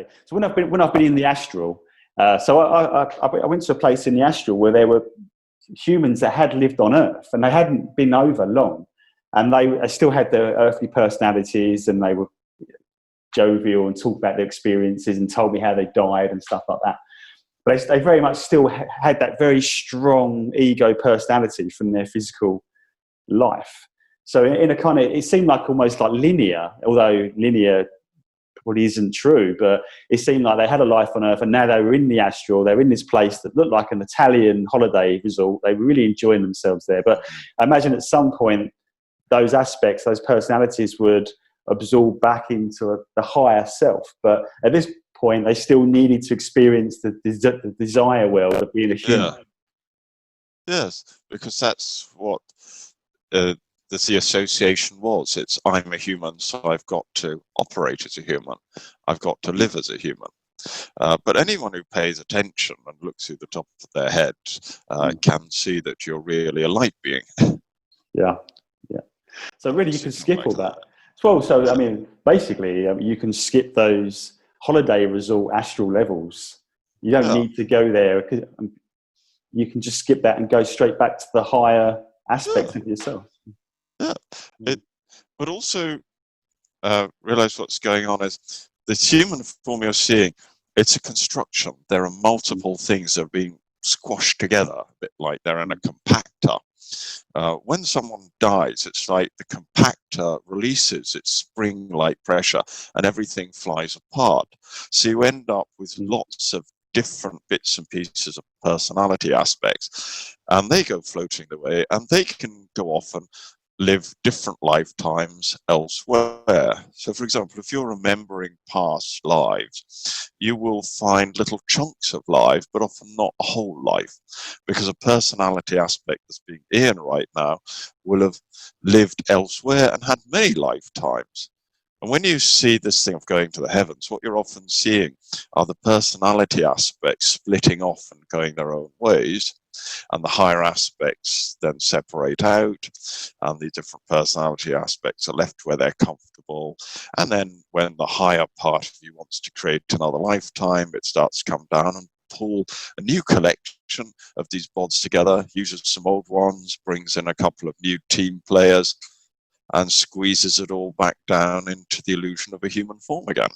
Okay. So when I've been in the astral, so I went to a place in the astral where there were humans that had lived on Earth and they hadn't been over long, and they still had their earthly personalities, and they were jovial and talked about their experiences and told me how they died and stuff like that. But they very much still had that very strong ego personality from their physical life. So in a kind of, it seemed like almost like linear, although linear probably isn't true, but it seemed like they had a life on Earth, and now they were in the astral. They were in this place that looked like an Italian holiday resort. They were really enjoying themselves there. But I imagine at some point, those aspects, those personalities would absorb back into the higher self. But at this point, they still needed to experience the desire world of being a human. Yeah. Yes, because that's what the association was. It's, I'm a human, so I've got to operate as a human. I've got to live as a human. But anyone who pays attention and looks through the top of their head can see that you're really a light being. Yeah. So really, you can skip all that. Well, so I mean, basically, you can skip those holiday resort astral levels. You don't need to go there, because you can just skip that and go straight back to the higher aspects of yourself. Yeah, but also realize what's going on is this human form you're seeing. It's a construction. There are multiple things that are being squashed together, a bit like they're in a compactor. When someone dies, it's like the compactor releases its spring-like pressure and everything flies apart. So you end up with lots of different bits and pieces of personality aspects, and they go floating away, and they can go off and live different lifetimes elsewhere. So, for example, if you're remembering past lives, you will find little chunks of life, but often not a whole life, because a personality aspect that's being in right now will have lived elsewhere and had many lifetimes. And when you see this thing of going to the heavens, what you're often seeing are the personality aspects splitting off and going their own ways, and the higher aspects then separate out, and the different personality aspects are left where they're comfortable. And then when the higher part of you wants to create another lifetime, it starts to come down and pull a new collection of these bods together, uses some old ones, brings in a couple of new team players, and squeezes it all back down into the illusion of a human form again.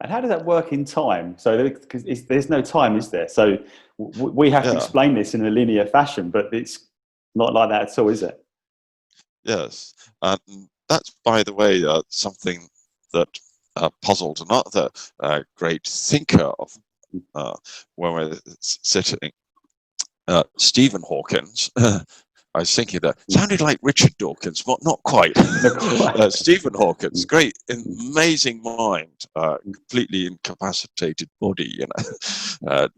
And how does that work in time? So there's no time, is there? So we have to explain this in a linear fashion, but it's not like that at all, is it? Yes. And that's, by the way, something that puzzled another great thinker of when we're sitting, Stephen Hawkings. I was thinking that sounded like Richard Dawkins, but not quite. Stephen Hawkins, great, amazing mind, completely incapacitated body,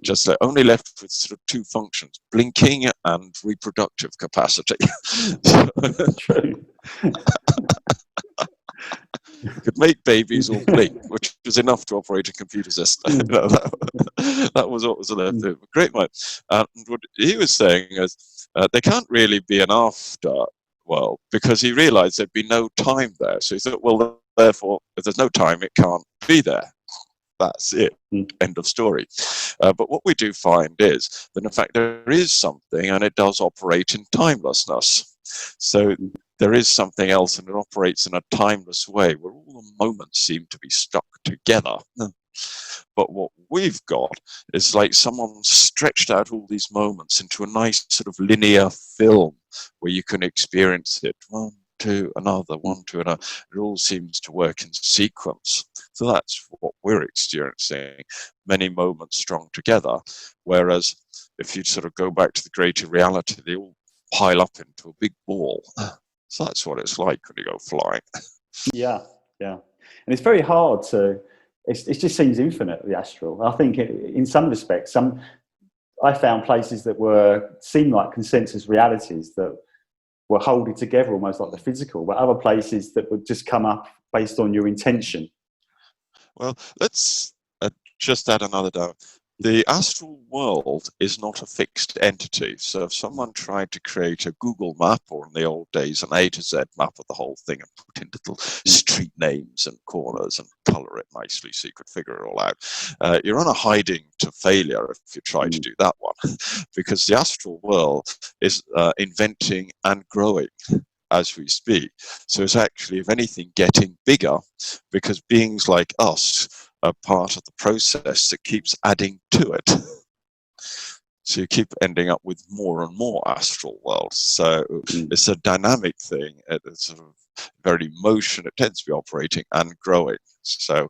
just only left with sort of two functions: blinking and reproductive capacity. True. Could make babies or blink, which was enough to operate a computer system. That was what was left. Great mind. And what he was saying is, there can't really be an after world, because he realized there'd be no time there. So he thought, well, therefore, if there's no time, it can't be there. That's it. End of story. But what we do find is that, in fact, there is something, and it does operate in timelessness. So there is something else, and it operates in a timeless way where all the moments seem to be stuck together. But what we've got is like someone stretched out all these moments into a nice sort of linear film where you can experience it one to another, one to another. It all seems to work in sequence. So that's what we're experiencing, many moments strung together. Whereas if you sort of go back to the greater reality, they all pile up into a big ball. So that's what it's like when you go flying. Yeah. And it's very hard to... It just seems infinite, the astral. I think in some respects, I found places that seemed like consensus realities that were holding together almost like the physical, but other places that would just come up based on your intention. Well, let's just add another down. The astral world is not a fixed entity. So if someone tried to create a Google map, or in the old days an A to Z map of the whole thing, and put in little street names and corners and color it nicely so you could figure it all out. You're on a hiding to failure if you try to do that one, because the astral world is inventing and growing as we speak. So it's actually, if anything, getting bigger, because beings like us are part of the process that keeps adding to it. So you keep ending up with more and more astral worlds. So it's a dynamic thing. It's sort of very motion. It tends to be operating and growing. So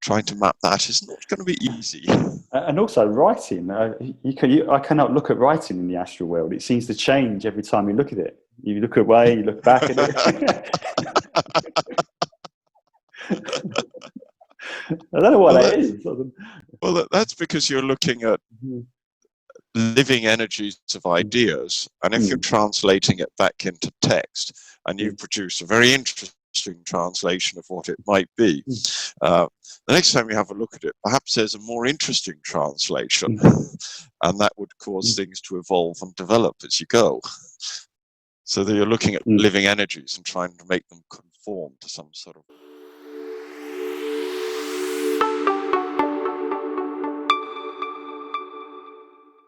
trying to map that is not going to be easy. And also writing. I cannot look at writing in the astral world. It seems to change every time you look at it. You look away, you look back at it. I don't know what that is. Well, that's because you're looking at living energies of ideas, and if you're translating it back into text, and you produce a very interesting translation of what it might be, the next time you have a look at it, perhaps there's a more interesting translation, and that would cause things to evolve and develop as you go. So that you're looking at living energies and trying to make them conform to some sort of